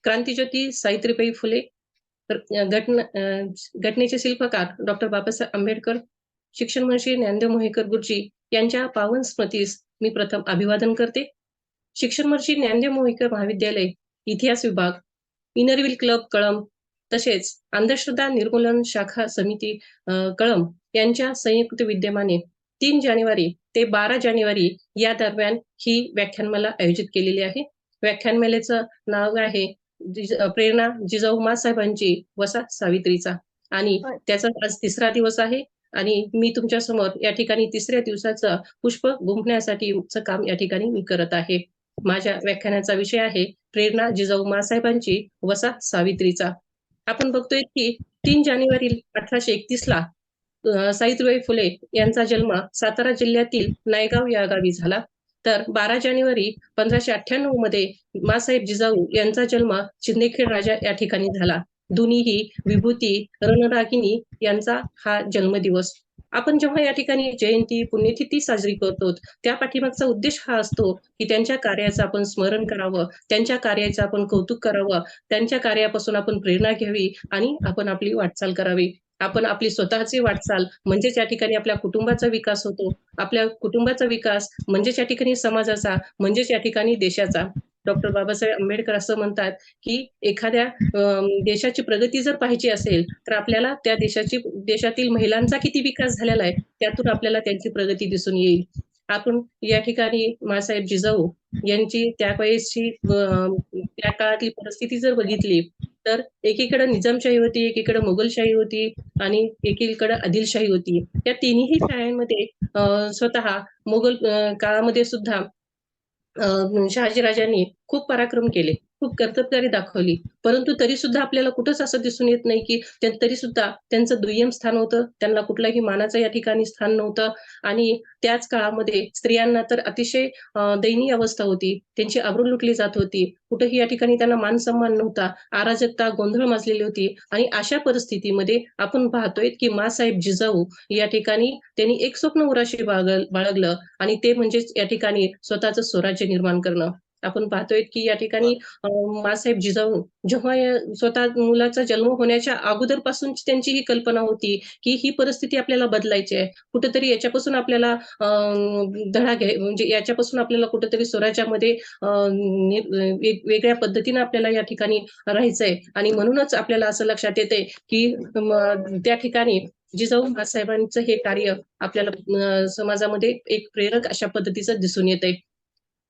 क्रांतीज्योती सावित्रीबाई फुले, घटनेचे शिल्पकार डॉक्टर बाबासाहेब आंबेडकर, शिक्षण मंत्री ज्ञानदेव मोहेकर गुरुजी यांच्या पावन स्मृतीस मी प्रथम अभिवादन करते. शिक्षण मंत्री ज्ञानदेव मोहेकर महाविद्यालय, इतिहास विभाग, इनरव्हील क्लब कळंब तसेच अंधश्रद्धा निर्मूलन शाखा समिती कळंब यांच्या संयुक्त विद्यमाने 3 जानेवारी ते 12 जानेवारी या दरम्यान ही व्याख्यानमाला आयोजित केलेली आहे. व्याख्यानमालेचं नाव आहे प्रेरणा जिजाऊ माँसाहेबांची वसा सावित्रीचा आणि त्याचा आज 3रा दिवस आहे आणि मी तुमच्या समोर या ठिकाणी 3ऱ्या दिवसाचं पुष्प गुंफण्यासाठीचं काम या ठिकाणी मी करत आहे. माझ्या व्याख्यानाचा विषय आहे प्रेरणा जिजाऊ माँसाहेबांची वसा सावित्रीचा. आपण बघतोय की 3 जानेवारी 1831 ला सावित्रीबाई फुले यांचा जन्म सातारा जिल्ह्यातील नायगाव या गावी झाला. तर 12 जानेवारी 1598 मध्ये माँसाहेब जिजाऊ यांचा जन्म शिंदखेड राजा या ठिकाणी झाला. दोन्हीही विभूती रणरागिणी यांचा हा जन्मदिवस. आपण जेव्हा या ठिकाणी जयंती पुण्यतिथी साजरी करतो त्या पाठीमागचा उद्देश हा असतो की त्यांच्या कार्याचं आपण स्मरण करावं, त्यांच्या कार्याचं आपण कौतुक करावं, त्यांच्या कार्यापासून आपण प्रेरणा घ्यावी आणि आपण आपली वाटचाल करावी. आपण आपली स्वतःची वाटचाल म्हणजेच या ठिकाणी आपल्या कुटुंबाचा विकास होतो. आपल्या कुटुंबाचा विकास म्हणजेच या ठिकाणी समाजाचा, म्हणजेच या ठिकाणी देशाचा. डॉक्टर बाबासाहेब आंबेडकर असं म्हणतात की एखाद्या देशाची प्रगती जर पाहिजे असेल तर आपल्याला त्या देशातील महिलांचा किती विकास झालेला आहे त्यातून आपल्याला त्यांची प्रगती दिसून येईल. आपण या ठिकाणी माँसाहेब जिजाऊ यांची त्या वेळेसची त्या काळातली परिस्थिती जर बघितली तर एकीकडे निजामशाही होती, एकीकडे मोगलशाही होती आणि एकीकडे आदिलशाही होती. या तिन्ही शाळांमध्ये स्वतः मोगल काळामध्ये सुद्धा शहाजीराजांनी खूप पराक्रम केले, खूप कर्तबगारी दाखवली. परंतु तरी सुद्धा आपल्याला कुठंच असं दिसून येत नाही की तरी सुद्धा त्यांचं दुय्यम स्थान होतं. त्यांना कुठल्याही मानाचं या ठिकाणी स्थान नव्हतं आणि त्याच काळामध्ये स्त्रियांना तर अतिशय दयनीय अवस्था होती. त्यांची आबरू लुटली जात होती. कुठेही या ठिकाणी त्यांना मान सन्मान नव्हता. अराजकता, गोंधळ माजलेली होती आणि अशा परिस्थितीमध्ये आपण पाहतोय की माँसाहेब जिजाऊ या ठिकाणी त्यांनी एक स्वप्न उराशी बाळगलं आणि ते म्हणजेच या ठिकाणी स्वतःचं स्वराज्य निर्माण करणं. आपण पाहतोय की या ठिकाणी माँसाहेब जिजाऊ जेव्हा स्वतः मुलाचा जन्म होण्याच्या अगोदरपासूनची त्यांची ही कल्पना होती की ही परिस्थिती आपल्याला बदलायची आहे. कुठेतरी याच्यापासून आपल्याला धडा म्हणजे याच्यापासून आपल्याला कुठेतरी स्वराज्यामध्ये वेगवेगळ्या पद्धतीने आपल्याला या ठिकाणी राहायचंय आणि म्हणूनच आपल्याला असं लक्षात येते की त्या ठिकाणी जिजाऊ माँसाहेबांचं हे कार्य आपल्याला समाजामध्ये एक प्रेरक अशा पद्धतीचं दिसून येतंय.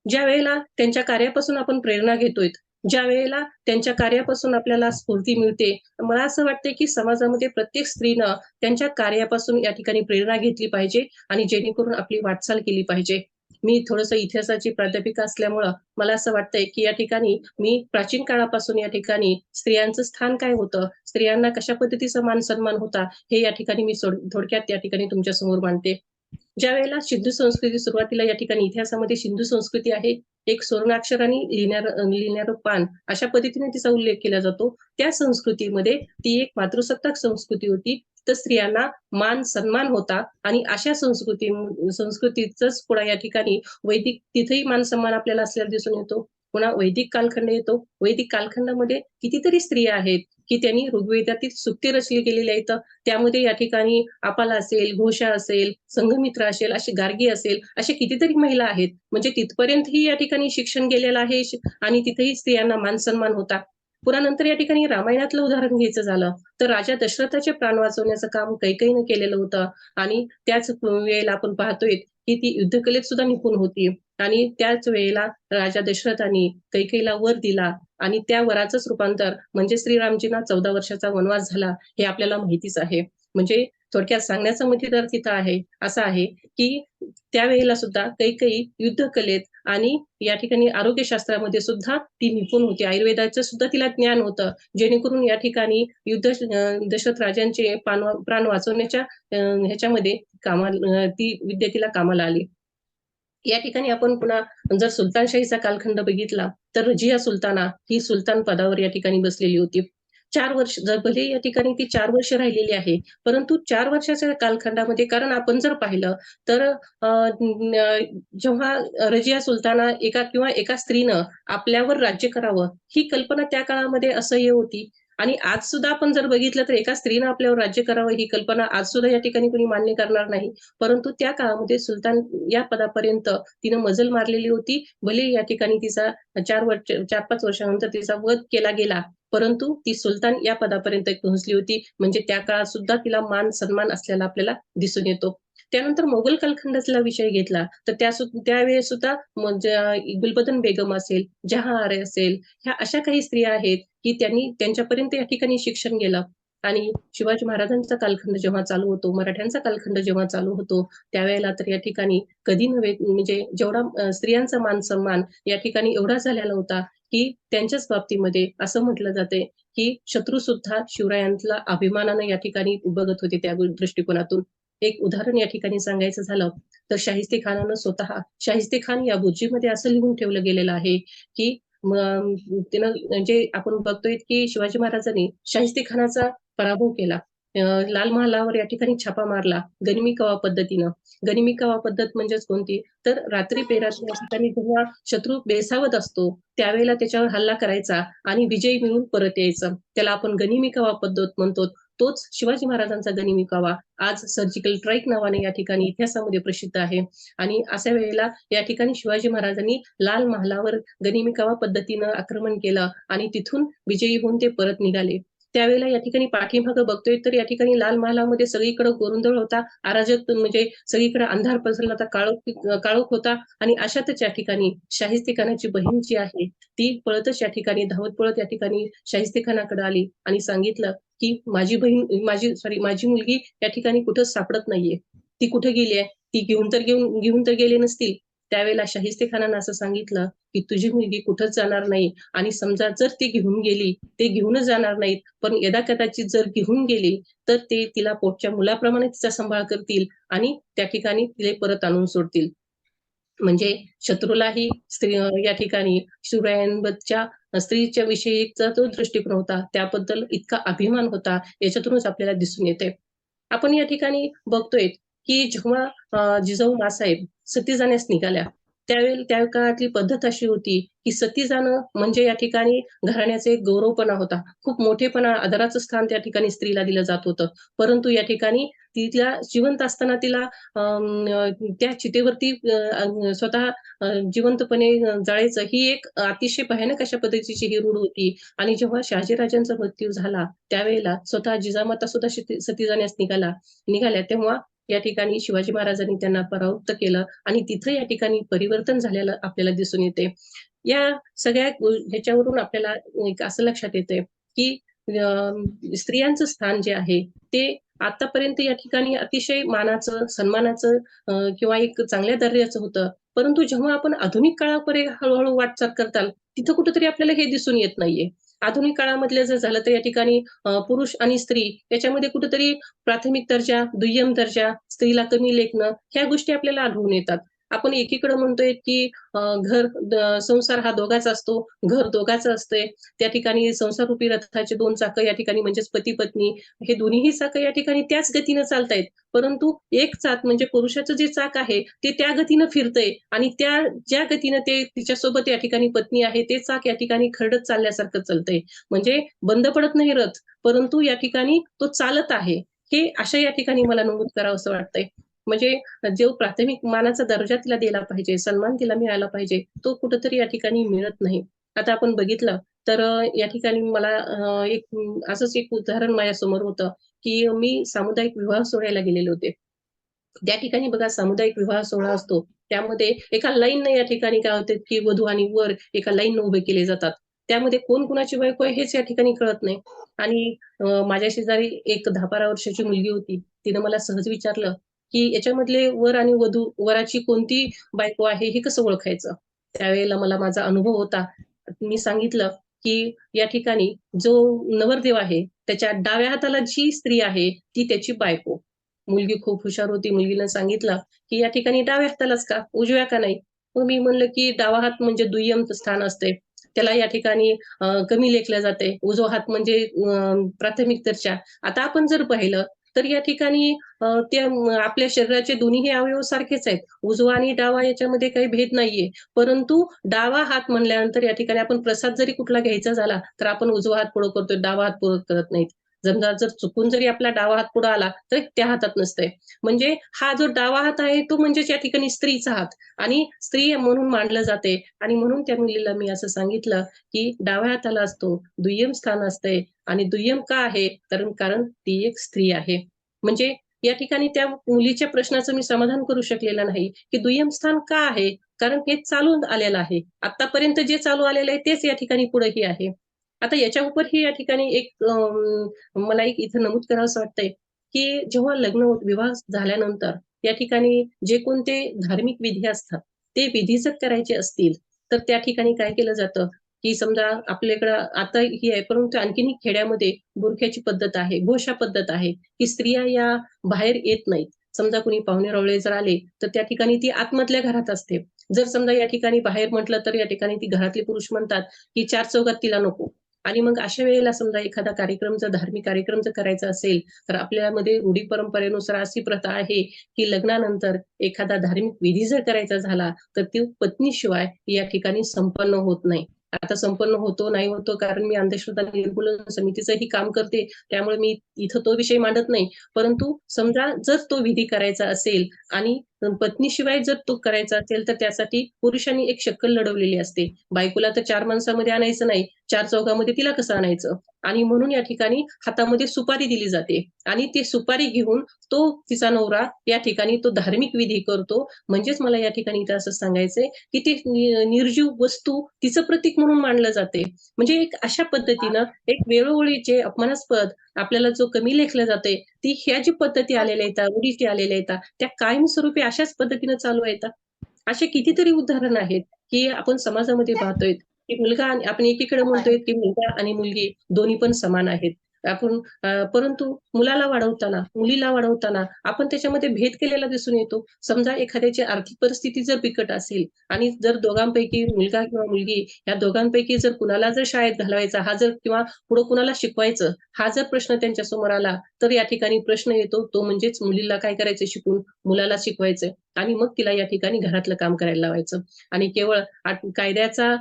ज्या वेळेला त्यांच्या कार्यापासून आपण प्रेरणा घेतोय, ज्या वेळेला त्यांच्या कार्यापासून आपल्याला स्फूर्ती मिळते, मला असं वाटतंय की समाजामध्ये प्रत्येक स्त्रीनं त्यांच्या कार्यापासून या ठिकाणी प्रेरणा घेतली पाहिजे आणि जेणेकरून आपली वाटचाल केली पाहिजे. मी थोडंसं इतिहासाची प्राध्यापिका असल्यामुळं मला असं वाटतंय की या ठिकाणी मी प्राचीन काळापासून या ठिकाणी स्त्रियांचं स्थान काय होतं, स्त्रियांना कशा पद्धतीचा मान सन्मान होता, हे या ठिकाणी मी थोडक्यात या ठिकाणी तुमच्या समोर मांडते. ज्या वेळेला सिंधू संस्कृती सुरुवातीला या ठिकाणी इतिहासामध्ये सिंधू संस्कृती आहे, एक सुवर्णाक्षरांनी लिहिणारं पान अशा पद्धतीने तिचा उल्लेख केला जातो. त्या संस्कृतीमध्ये ती एक मातृसत्ताक संस्कृती होती. तर स्त्रियांना मान सन्मान होता आणि अशा संस्कृतीचंच पुढे या ठिकाणी वैदिक तिथेही मान सन्मान आपल्याला असलेला दिसून येतो. पुन्हा वैदिक कालखंड येतो. वैदिक कालखंडामध्ये कितीतरी स्त्रिया आहेत की त्यांनी ऋग्वेदातील सूक्ते रचली गेलेली आहेत. त्यामध्ये या ठिकाणी आपाला असेल, घोषा असेल, संघमित्रा असेल, अशी गार्गी असेल, अशा कितीतरी महिला आहेत. म्हणजे तिथपर्यंतही या ठिकाणी शिक्षण गेलेलं आहे आणि तिथेही स्त्रियांना मान सन्मान होता. पुन्हा नंतर या ठिकाणी रामायणातलं उदाहरण घ्यायचं झालं तर राजा दशरथाचे प्राण वाचवण्याचं काम कैकेयीनं केलेलं होतं आणि त्याच वेळेला आपण पाहतोय की ती युद्धकलेत सुद्धा निपुण होती आणि त्याच वेळेला राजा दशरथांनी कैकेयीला वर दिला आणि त्या वराचंच रूपांतर म्हणजे श्रीरामजींना 14 वर्षाचा वनवास झाला हे आपल्याला माहितीच आहे. म्हणजे थोडक्यात सांगण्याचा मुद्दा तिथं आहे असा आहे की त्यावेळेला सुद्धा कैकेयी युद्धकलेत आणि या ठिकाणी आरोग्यशास्त्रामध्ये सुद्धा ती निपुण होती. आयुर्वेदाचं सुद्धा तिला ज्ञान होतं. जेणेकरून या ठिकाणी दशरथ राजांचे प्राण वाचवण्याच्या ह्याच्यामध्ये ती विद्या तिला कामाला आली. या ठिकाणी आपण पुन्हा जर सुलतानशाहीचा कालखंड बघितला तर रजिया सुलताना ही सुलतान पदावर या ठिकाणी बसलेली होती. 4 वर्ष भले या ठिकाणी ती 4 वर्ष राहिलेली आहे, परंतु 4 वर्षाच्या कालखंडामध्ये कारण आपण जर पाहिलं तर जेव्हा रजिया सुलताना एका स्त्रीनं आपल्यावर राज्य करावं, ही कल्पना त्या काळामध्ये असह्य होती. आणि आज सुद्धा आपण जर बघितलं तर एका स्त्रीनं आपल्यावर राज्य करावं ही कल्पना आज सुद्धा या ठिकाणी कोणी मान्य करणार नाही. परंतु त्या काळामध्ये सुलतान या पदापर्यंत तिनं मजल मारलेली होती. भले या ठिकाणी तिचा 4-5 वर्षानंतर तिचा वध केला गेला. परंतु ती सुलतान या पदापर्यंत पोहोचली होती. म्हणजे त्या काळात सुद्धा तिला मान-सन्मान असलेला आपल्याला दिसून येतो. त्यानंतर मोगल कालखंडातला विषय घेतला, तर त्यावेळेस सुद्धा म्हणजे गुलबदन बेगम असेल, जहांआरा असेल, ह्या अशा काही स्त्रिया आहेत, की त्यांच्यापर्यंत या ठिकाणी शिक्षण गेलं. आणि शिवाजी महाराजांचा कालखंड जेव्हा चालू होतो, मराठ्यांचा कालखंड जेव्हा चालू होतो, त्यावेळेला तर या ठिकाणी कधी नव्हे म्हणजे जेवढा स्त्रियांचा मान-सन्मान या ठिकाणी एवढा झालेला होता, की त्यांच्याच बाबतीमध्ये असं म्हटलं जातंय, की शत्रू सुद्धा शिवरायांना अभिमानानं या ठिकाणी बघत होते त्या दृष्टिकोनातून. एक उदाहरण या ठिकाणी सांगायचं झालं, तर शाहिस्तेखानानं स्वतः शाहिस्तेखान या बुर्जीमध्ये असं लिहून ठेवलं गेलेलं आहे, की तिनं म्हणजे आपण बघतोय, की शिवाजी महाराजांनी शाहिस्तेखानाचा पराभव केला. लाल महालावर या ठिकाणी छापा मारला गनिमी कावा पद्धतीनं. गनिमी कावा पद्धत म्हणजेच कोणती? तर रात्री पेराच्या या ठिकाणी जेव्हा शत्रू बेसावत असतो, त्यावेळेला त्याच्यावर हल्ला करायचा आणि विजयी मिळून परत यायचं. त्याला आपण गनिमी कावा पद्धत म्हणतो. तोच शिवाजी महाराजांचा गनिमी कावा आज सर्जिकल स्ट्राईक नावाने या ठिकाणी इतिहासामध्ये प्रसिद्ध आहे. आणि अशा वेळेला या ठिकाणी शिवाजी महाराजांनी लाल महालावर गनिमी कावा पद्धतीनं आक्रमण केलं आणि तिथून विजयी होऊन ते परत निघाले. त्यावेळेला या ठिकाणी पाठीमागं बघतोय तर या ठिकाणी लाल महालामध्ये सगळीकडे गोंधळ होता. अराजक म्हणजे सगळीकडे अंधार पसरला होता, काळोख होता आणि अशातच या ठिकाणी शाहिस्तेखानाची बहीण जी आहे, ती पळतच या ठिकाणी धावत पळत या ठिकाणी शाहिस्तेखानाकडे आली आणि सांगितलं, की माझी मुलगी या ठिकाणी कुठंच सापडत नाहीये. ती कुठे गेली आहे? ती घेऊन तर गेले नसतील. त्यावेळेला शाहिस्तेखानानं असं सांगितलं, की तुझी मुलगी कुठंच जाणार नाही आणि समजा जर ती घेऊन गेली, ते घेऊनच जाणार नाहीत. पण यदाकदाचित जर घेऊन गेली, तर ते तिला पोटच्या मुलाप्रमाणे तिचा सांभाळ करतील आणि त्या ठिकाणी तिला परत आणून सोडतील. म्हणजे शत्रूलाही या ठिकाणी शिवरायांच्या स्त्रीच्या विषयीचा जो दृष्टिकोन होता, त्याबद्दल इतका अभिमान होता, याच्यातूनच आपल्याला दिसून येते. आपण या ठिकाणी बघतोय, की जेव्हा जिजाऊ माँसाहेब सती जाण्यास निघाल्या, त्यावेळी त्या काळातली पद्धत अशी होती, की सती जाणं म्हणजे या ठिकाणी घराण्याचा एक गौरवपणा होता. खूप मोठेपणा, आदराचं स्थान त्या ठिकाणी स्त्रीला दिलं जात होतं. परंतु या ठिकाणी तिला जिवंत असताना तिला त्या चितेवरती स्वतः जिवंतपणे जाळायचं ही एक अतिशय भयानक अशा पद्धतीची ही रूढ होती. आणि जेव्हा शहाजीराजांचा मृत्यू झाला, त्यावेळेला स्वतः जिजामाता सुद्धा सती जाण्यास निघाल्या, तेव्हा या ठिकाणी शिवाजी महाराजांनी त्यांना परावृत्त केलं आणि तिथं या ठिकाणी परिवर्तन झालेलं आपल्याला दिसून येते. या सगळ्या ह्याच्यावरून आपल्याला एक असं लक्षात येतंय, की स्त्रियांचं स्थान जे आहे, ते आतापर्यंत या ठिकाणी अतिशय मानाचं, सन्मानाचं किंवा एक चांगल्या दर्जाचं होतं. परंतु जेव्हा आपण आधुनिक काळाकडे हळू-हळू वाटचाल करताल, तिथं कुठेतरी आपल्याला हे दिसून येत नाहीये. आधुनिक काळामधलं जर झालं तर या ठिकाणी पुरुष आणि स्त्री याच्यामध्ये कुठेतरी प्राथमिक दर्जा, दुय्यम दर्जा, स्त्रीला कमी लेखणं ह्या गोष्टी आपल्याला आढळून येतात. आपण एकीकडे म्हणतोय, की संसार हा दोघाचा असतो, घर दोघाचं असतंय. त्या ठिकाणी संसाररूपी रथाचे 2 चाकं या ठिकाणी म्हणजेच पती-पत्नी हे दोन्हीही चाकं या ठिकाणी त्याच गतीनं चालतायत. परंतु एक चाक म्हणजे पुरुषाचं जे चाक आहे, ते त्या गतीनं फिरतंय आणि ज्या गतीनं ते तिच्यासोबत या ठिकाणी पत्नी आहे, ते चाक या ठिकाणी खरडत चालल्यासारखं चालतंय. म्हणजे बंद पडत नाही रथ, परंतु या ठिकाणी तो चालत आहे. हे अशा या ठिकाणी मला नमूद करावंसं वाटतंय. म्हणजे जो प्राथमिक मानाचा दर्जा तिला दिला पाहिजे, सन्मान तिला मिळाला पाहिजे, तो कुठेतरी या ठिकाणी मिळत नाही. आता आपण बघितलं तर या ठिकाणी मला असंच एक उदाहरण माझ्यासमोर होतं, की मी सामुदायिक विवाह सोहळ्याला गेलेले होते. त्या ठिकाणी बघा सामुदायिक विवाह सोहळा असतो. त्यामध्ये एका लाईनने या ठिकाणी काय होते, की वधू आणि वर एका लाईनने उभे केले जातात. त्यामध्ये कोण कुणाची बायको आहे हेच या ठिकाणी कळत नाही. आणि माझ्या शेजारी एक 10-12 वर्षाची मुलगी होती. तिनं मला सहज विचारलं, की याच्यामधले वर आणि वधू, वराची कोणती बायको आहे हे कसं ओळखायचं? त्यावेळेला मला माझा अनुभव होता. मी सांगितलं, की या ठिकाणी जो नवरदेव आहे, त्याच्या डाव्या हाताला जी स्त्री आहे, ती त्याची बायको. मुलगी खूप हुशार होती. मुलगीनं सांगितलं, की "या ठिकाणी डाव्या हातालाच का? उजव्या का नाही?" मग मी म्हणलं, की डावा हात म्हणजे दुय्यम स्थान असते. त्याला या ठिकाणी कमी लेखलं जाते. उजवा हात म्हणजे प्राथमिक दर्जा. आता आपण जर पाहिलं तर या ठिकाणी आपल्या शरीराचे दोन्हीही अवयव सारखेच आहेत. उजवा आणि डावा याच्यामध्ये काही भेद नाहीये. परंतु डावा हात म्हणल्यानंतर या ठिकाणी आपण प्रसाद जरी कुठला घ्यायचा झाला, तर आपण उजवा हात पुढं करतोय, डावा हात पुढं करत नाहीत. समजा जर चुकून जरी आपला डावा हात पुढे आला, तर त्या हातात नसतंय. म्हणजे हा जो डावा हात आहे, तो म्हणजेच या ठिकाणी स्त्रीचा हात आणि स्त्री म्हणून मानलं जाते आणि म्हणून त्या मुलीला मी असं सांगितलं, की डाव्या हाताला असतो दुय्यम स्थान असते आणि दुय्यम का आहे? कारण ती एक स्त्री आहे. म्हणजे या ठिकाणी त्या मुलीच्या प्रश्नाचं मी समाधान करू शकलेलं नाही, की दुय्यम स्थान का आहे? कारण हे चालून आलेलं आहे. आतापर्यंत जे चालू आलेलं आहे तेच या ठिकाणी पुढेही आहे. आता याच्यावरही या ठिकाणी एक मला एक इथं नमूद करावंसं वाटतंय, की जेव्हा विवाह झाल्यानंतर या ठिकाणी जे कोणते धार्मिक विधी असतात, ते विधी जर करायचे असतील, तर त्या ठिकाणी काय केलं जातं, की समजा आपल्याकडं आता ही आहे, परंतु आणखीनही खेड्यामध्ये बुरख्याची पद्धत आहे, घोषा पद्धत आहे, की स्त्रिया या बाहेर येत नाहीत. समजा कुणी पाहुणे-रावळे जर आले, तर त्या ठिकाणी ती आतमधल्या घरात असते. जर समजा या ठिकाणी बाहेर म्हटलं, तर या ठिकाणी ती घरातले पुरुष म्हणतात, की चार चौघात तिला नको. आणि मग अशा वेळेला समजा एखादा कार्यक्रम जर धार्मिक कार्यक्रम जर करायचा असेल, तर आपल्यामध्ये रूढी परंपरेनुसार अशी प्रथा आहे, की लग्नानंतर एखादा धार्मिक विधी जर करायचा झाला, तर ती पत्नीशिवाय या ठिकाणी संपन्न होत नाही. आता संपन्न होतो, नाही होतो कारण मी अंधश्रद्धा निर्मूलन समितीचंही काम करते. त्यामुळे मी इथं तो विषय मांडत नाही. परंतु समजा जर तो विधी करायचा असेल आणि पत्नीशिवाय जर तो करायचा असेल, तर त्यासाठी पुरुषांनी एक शक्कल लढवलेली असते. बायकोला तर 4 माणसामध्ये आणायचं नाही, 4 चौघामध्ये तिला कसं आणायचं? आणि म्हणून या ठिकाणी हातामध्ये सुपारी दिली जाते आणि ती सुपारी घेऊन तो तिचा नवरा या ठिकाणी तो धार्मिक विधी करतो. म्हणजेच मला या ठिकाणी इथं असं सांगायचंय, की ती निर्जीव वस्तू तिचं प्रतीक म्हणून मानलं जाते. म्हणजे एक अशा पद्धतीनं एक वेळोवेळी जे अपमानास्पद आपल्याला जो कमी लेखलं जाते, ती ह्या जी पद्धती आलेल्या आहेत, रूढी आलेल्या आहेत, त्या कायमस्वरूपी अशाच पद्धतीनं चालू आहेत. असे कितीतरी उदाहरण आहेत, की आपण समाजामध्ये पाहतोय, की मुलगा आणि आपण एकीकडे म्हणतोय, की मुलगा आणि मुलगी दोन्ही पण समान आहेत. आपण परंतु मुलाला वाढवताना, मुलीला वाढवताना आपण त्याच्यामध्ये भेद केलेला दिसून येतो. समजा एखाद्याची आर्थिक परिस्थिती जर बिकट असेल आणि जर दोघांपैकी मुलगा किंवा मुलगी या दोघांपैकी जर कुणाला जर शाळेत घालवायचा हा जर किंवा पुढे कुणाला शिकवायचं हा जर प्रश्न त्यांच्या समोर आला, तर या ठिकाणी प्रश्न येतो तो म्हणजेच मुलीला काय करायचं शिकून मुलाला शिकवायचं आणि मग तिला या ठिकाणी घरातलं काम करायला लावायचं आणि केवळ कायद्याचा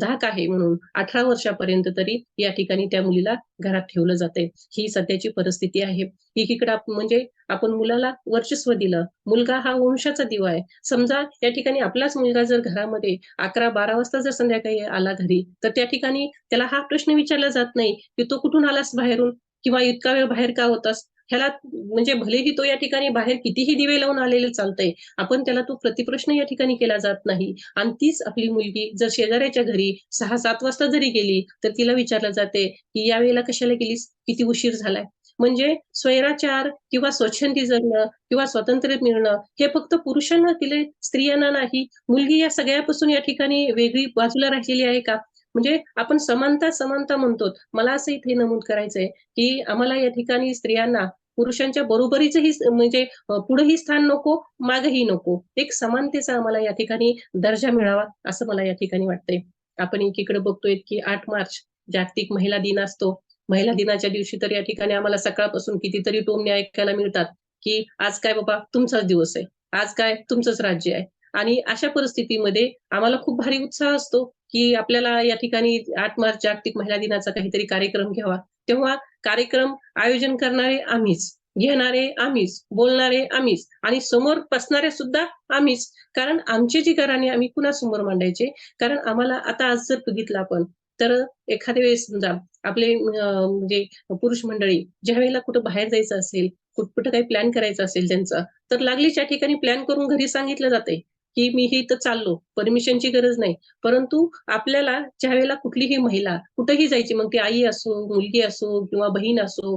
धाक आहे म्हणून 18 वर्षापर्यंत तरी या ठिकाणी त्या मुलीला घरात ठेवलं जातंय. ही सध्याची परिस्थिती आहे. एकीकडे म्हणजे आपण मुलाला वर्चस्व दिलं. मुलगा हा वंशाचा दिवा आहे. समजा या ठिकाणी आपलाच मुलगा जर घरामध्ये 11-12 वाजता जर संध्याकाळी आला घरी, तर त्या ठिकाणी त्याला हा प्रश्न विचारला जात नाही, की "तू कुठून आलास बाहेरून?" किंवा "इतका वेळ बाहेर का होतास?" ह्याला म्हणजे भलेही तो या ठिकाणी बाहेर कितीही दिवे लावून आलेले चालतंय. आपण त्याला तो प्रतिप्रश्न या ठिकाणी केला जात नाही आणि तीच आपली मुलगी जर शेजाऱ्याच्या घरी 6-7 वाजता जरी गेली, तर तिला विचारलं जाते, की "या वेळेला कशाला गेलीस? किती उशीर झालाय?" म्हणजे स्वैराचार किंवा स्वच्छंदी जगणं किंवा स्वातंत्र्य मिळणं हे फक्त पुरुषांना दिले, स्त्रियांना नाही. मुलगी या सगळ्यापासून या ठिकाणी वेगळी बाजूला राहिलेली आहे का? म्हणजे आपण समानता, समानता म्हणतो. मला असं इथे नमूद करायचंय, की आम्हाला या ठिकाणी स्त्रियांना पुरुषांच्या बरोबरीचंही म्हणजे पुढेही स्थान नको, मागेही नको. एक समानतेचा आम्हाला या ठिकाणी दर्जा मिळावा, असं मला या ठिकाणी वाटतंय. आपण एकीकडे बघतोय, की 8 मार्च जागतिक महिला दिन असतो. महिला दिनाच्या दिवशी तर या ठिकाणी आम्हाला सकाळपासून कितीतरी टोमणे ऐकायला मिळतात, की आज काय बाबा तुमचाच दिवस आहे. आज काय तुमचंच राज्य आहे. आणि अशा परिस्थितीमध्ये आम्हाला खूप भारी उत्साह असतो, की आपल्याला या ठिकाणी 8 मार्च जागतिक महिला दिनाचा काहीतरी कार्यक्रम घ्यावा. तेव्हा कार्यक्रम आयोजन करणारे आम्हीच, घेणारे आम्हीच, बोलणारे आम्हीच आणि समोर बसणारे सुद्धा आम्हीच. कारण आमची जी घराणे आम्ही कुणासमोर मांडायचे? कारण आम्हाला आता आज जर बघितलं आपण, तर एखाद्या वेळेस समजा आपले म्हणजे पुरुष मंडळी ज्यावेळेला कुठं बाहेर जायचं असेल, कुठं काही प्लॅन करायचा असेल त्यांचा, तर लागलीच या ठिकाणी प्लॅन करून घरी सांगितलं जातंय, की मी हे इथं चाललो. परमिशनची गरज नाही. परंतु आपल्याला ज्यावेळेला कुठलीही महिला कुठेही जायची, मग ती आई असो, मुलगी असो किंवा बहीण असो,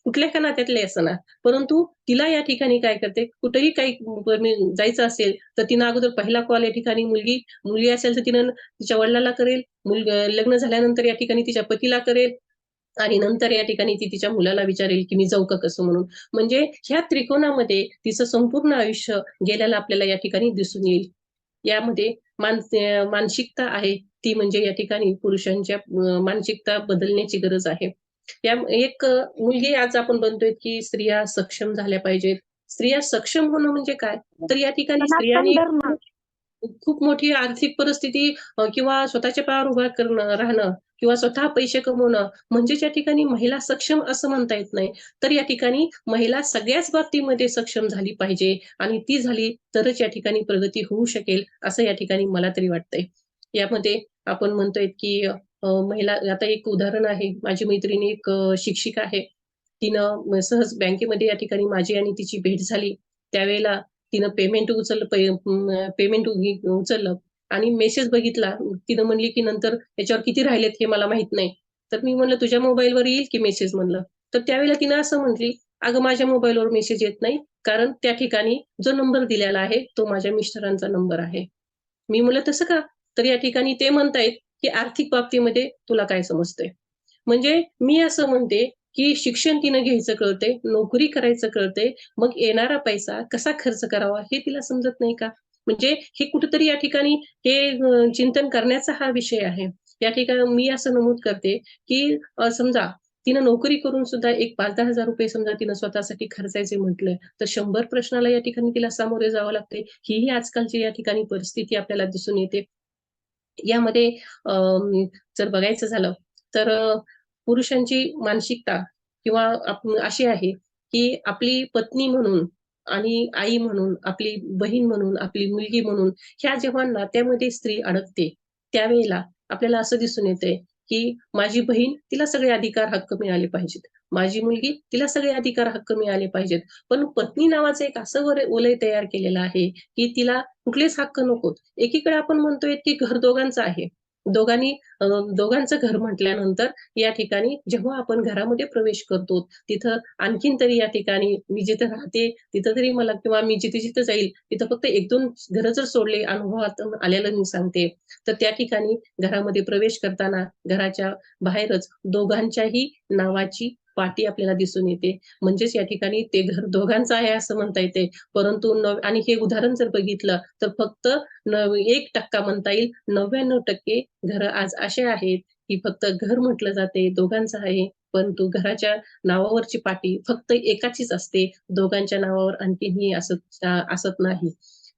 कुठल्या का नात्यातले असना, परंतु तिला या ठिकाणी काय करते, कुठेही काही जायचं असेल, तर तिनं अगोदर पहिला कॉल या ठिकाणी मुलगी असेल तर तिनं तिच्या वडिलांना करेल, लग्न झाल्यानंतर या ठिकाणी तिच्या पतीला करेल आणि नंतर या ठिकाणी ती तिच्या मुलाला विचारेल, की "मी जाऊ का कसं?" म्हणून. म्हणजे ह्या त्रिकोणामध्ये तिचं संपूर्ण आयुष्य गेलेलं आपल्याला या ठिकाणी दिसून येईल. यामध्ये मानसिकता आहे ती म्हणजे या ठिकाणी पुरुषांच्या मानसिकता बदलण्याची गरज आहे. या एक मुलगी आज आपण बनतोय की स्त्रिया सक्षम झाल्या पाहिजेत. स्त्रिया सक्षम होणं म्हणजे काय? तर या ठिकाणी सनातन स्त्रियांनी धर्म खूप मोठी आर्थिक परिस्थिती किंवा स्वतःच्या पायावर उभा करणं राहणं किंवा स्वतः पैसे कमवणं म्हणजेच या ठिकाणी महिला सक्षम असं म्हणता येत नाही. तर या ठिकाणी महिला सगळ्याच बाबतीमध्ये सक्षम झाली पाहिजे आणि ती झाली तरच या ठिकाणी प्रगती होऊ शकेल, असं या ठिकाणी मला तरी वाटतंय. यामध्ये आपण म्हणतोय की महिला आता एक उदाहरण आहे. माझी मैत्रीण एक शिक्षिका आहे. तिनं सहज बँकेमध्ये या ठिकाणी माझी आणि तिची भेट झाली. त्यावेळेला तिनं पेमेंट उचललं पेमेंट उचललं आणि मेसेज बघितला. तिनं म्हणली, की "नंतर याच्यावर किती राहिलेत हे मला माहीत नाही." तर मी म्हणलं, "तुझ्या मोबाईलवर येईल की मेसेज?" म्हणलं. तर त्यावेळेला तिनं असं म्हटली, "अगं माझ्या मोबाईलवर मेसेज येत नाही, कारण त्या ठिकाणी जो नंबर दिलेला आहे, तो माझ्या मिस्टरांचा नंबर आहे." मी म्हणलं, "तसं का?" तर या ठिकाणी ते म्हणतायत, की "आर्थिक बाबतीमध्ये तुला काय समजतंय?" म्हणजे मी असं म्हणते, की शिक्षण तिनं घ्यायचं कळतंय, नोकरी करायचं कळतंय, मग येणारा पैसा कसा खर्च करावा हे तिला समजत नाही का? म्हणजे हे कुठेतरी या ठिकाणी हे चिंतन करण्याचा हा विषय आहे. या ठिकाणी मी असं नमूद करते, की समजा तिनं नोकरी करून सुद्धा एक ₹5,000-10,000 समजा तिनं स्वतःसाठी खर्चायचे म्हटलं, तर 100 प्रश्नाला या ठिकाणी तिला सामोरे जावं लागते. ही आजकालची या ठिकाणी परिस्थिती आपल्याला दिसून येते. यामध्ये जर बघायचं झालं तर पुरुषांची मानसिकता किंवा अशी आहे, की आपली पत्नी म्हणून आणि आई म्हणून, आपली बहीण म्हणून, आपली मुलगी म्हणून ह्या जेव्हा नात्यामध्ये स्त्री अडकते, त्यावेळेला आपल्याला असं दिसून येतंय, की माझी बहीण तिला सगळे अधिकार, हक्क मिळाले पाहिजेत. माझी मुलगी तिला सगळे अधिकार, हक्क मिळाले पाहिजेत. पण पत्नी नावाचं एक असं वलय तयार केलेलं आहे, की तिला कुठलेच हक्क नकोत. एकीकडे आपण म्हणतोय, की घर दोघांचं आहे. दोघांनी अ, दोघांचं घर म्हटल्यानंतर या ठिकाणी जेव्हा आपण घरामध्ये प्रवेश करतो, तिथं आणखीन तरी या ठिकाणी मी जिथं राहते, तिथं तरी मला किंवा मी जिथे-जिथे जाईल, तिथं फक्त 1-2 घरं जर सोडले अनुभवातून आलेलं मी सांगते, तर त्या ठिकाणी घरामध्ये प्रवेश करताना घराच्या बाहेरच दोघांच्याही नावाची पाटी आपल्याला दिसून येते. म्हणजेच या ठिकाणी ते घर दोघांचं आहे असं म्हणता येते. परंतु आणि हे उदाहरण जर बघितलं, तर फक्त 1% म्हणता येईल. 99% घरं आज असे आहेत, की फक्त घर म्हटलं जाते, दोघांचं आहे. परंतु घराच्या नावावरची पाटी फक्त एकाचीच असते. दोघांच्या नावावर आणखीनही असत नाही.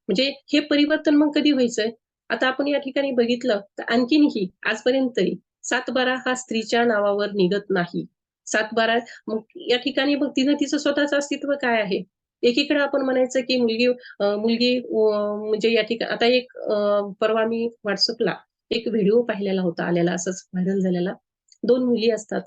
म्हणजे हे परिवर्तन मग कधी व्हायचंय? आता आपण या ठिकाणी बघितलं, तर आणखीनही आजपर्यंत तरी 7-बारा हा स्त्रीच्या नावावर निघत नाही. 7-बारा मग या ठिकाणी मग तिनं तिचं स्वतःचं अस्तित्व काय आहे? एकीकडे आपण म्हणायचं, की मुलगी म्हणजे या ठिकाणी आता एक परवा मी WhatsAppला एक व्हिडिओ पाहिलेला होता आलेला असंच व्हायरल झालेला. 2 मुली असतात.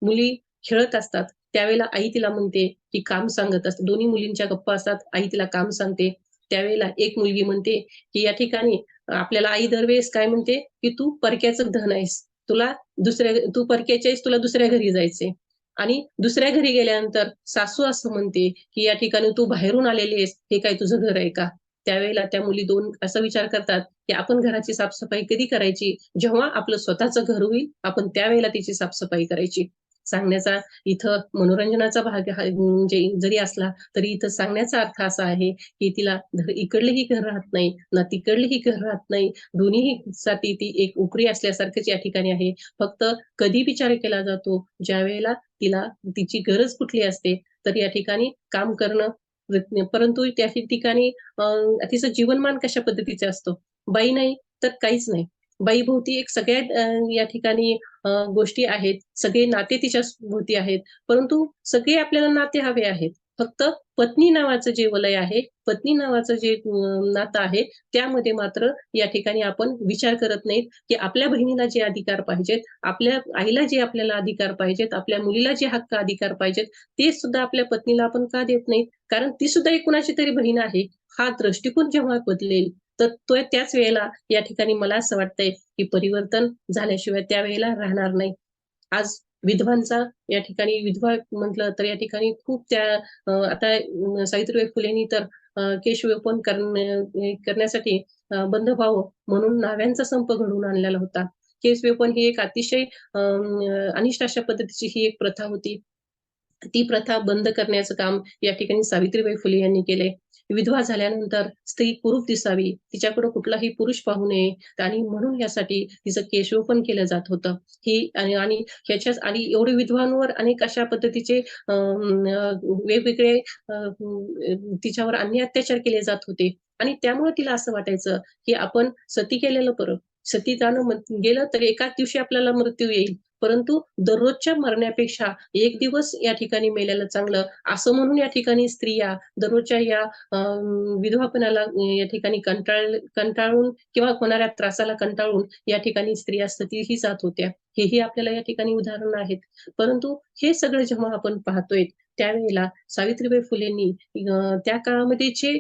मुली खेळत असतात. त्यावेळेला आई तिला म्हणते, की काम सांगत असते. दोन्ही मुलींच्या गप्पा असतात. आई तिला काम सांगते. त्यावेळेला एक मुलगी म्हणते, की या ठिकाणी आपल्याला आई दरवेळेस काय म्हणते, की "तू परक्याचं धन आहेस. तू परक्याची आहेस, तुला दुसऱ्या घरी जायचंय." आणि दुसऱ्या घरी गेल्यानंतर सासू असं म्हणते, की "या ठिकाणी तू बाहेरून आलेली आहेस, हे काय तुझं घर आहे का?" त्यावेळेला त्या मुली 2 असा विचार करतात, की आपण घराची साफ-सफाई कधी करायची? जेव्हा आपलं स्वतःचं घर होईल, आपण त्यावेळेला तिची साफ-सफाई करायची. सांगण्याचा इथं मनोरंजनाचा भाग हा म्हणजे जरी असला, तरी इथं सांगण्याचा अर्थ असा आहे, की तिला इकडलंही घर राहत नाही, ना तिकडलंही घर राहत नाही. दोन्हीही साठी ती एक उपरी असल्यासारखंच या ठिकाणी आहे. फक्त कधी विचार केला जातो, ज्यावेळेला तिला तिची गरज कुठली असते, तर या ठिकाणी काम करणं परंतु त्या ठिकाणी तिचं जीवनमान कशा पद्धतीचं असतं? बाई नाही तर काहीच नाही. बाईभोवती एक सगळ्यात या ठिकाणी गोष्टी आहेत. सगळे नाते तिच्या भोवती आहेत. परंतु सगळे आपल्याला नाते हवे आहेत. फक्त पत्नी नावाचं जे वलय आहे, पत्नी नावाचं जे नातं आहे, त्यामध्ये मात्र या ठिकाणी आपण विचार करत नाहीत, की आपल्या बहिणीला जे अधिकार पाहिजेत, आपल्या आईला जे आपल्याला अधिकार पाहिजेत, आपल्या मुलीला जे हक्क अधिकार पाहिजेत, ते सुद्धा आपल्या पत्नीला आपण का देत नाहीत? कारण ती सुद्धा एक कुणाची तरी बहीण आहे. हा दृष्टिकोन जेव्हा बदलेल, तर तो त्याच वेळेला या ठिकाणी मला असं वाटतंय, की परिवर्तन झाल्याशिवाय त्यावेळेला राहणार नाही. आज विधवांचा या ठिकाणी विधवा म्हटलं तर या ठिकाणी खूप आता सावित्रीबाई फुलेंनी तर केशविलोपन करण्यासाठी बंद व्हावं म्हणून न्हाव्यांचा संप घडवून आणलेला होता. केशविलोपन ही एक अतिशय अनिष्ट अशा पद्धतीची ही एक प्रथा होती. ती प्रथा बंद करण्याचं काम या ठिकाणी सावित्रीबाई फुले यांनी केलंय. विधवा झाल्यानंतर स्त्री कुरूप दिसावी, तिच्याकडे कुठलाही पुरुष पाहू नये आणि म्हणून यासाठी तिचं केशवपन केलं जात होतं. ही आणि आणि ह्याच्याच आणि एवढे विधवांवर अनेक अशा पद्धतीचे वेगवेगळे तिच्यावर अन्य अत्याचार केले जात होते आणि त्यामुळे तिला असं वाटायचं, की आपण सती केलेलं बरं. सती जाणं गेलं तर एकाच दिवशी आपल्याला मृत्यू येईल. परंतु दररोजच्या मरण्यापेक्षा एक दिवस या ठिकाणी मेलेलं चांगलं, असं म्हणून या ठिकाणी स्त्रिया दररोजच्या या विधवापणाला या ठिकाणी कंटाळून किंवा होणाऱ्या त्रासाला कंटाळून या ठिकाणी स्त्रिया सतीही जात होत्या. हेही आपल्याला या ठिकाणी उदाहरणं आहेत. परंतु हे सगळं जेव्हा आपण पाहतोय, त्यावेळेला सावित्रीबाई फुलेंनी त्या काळामध्ये जे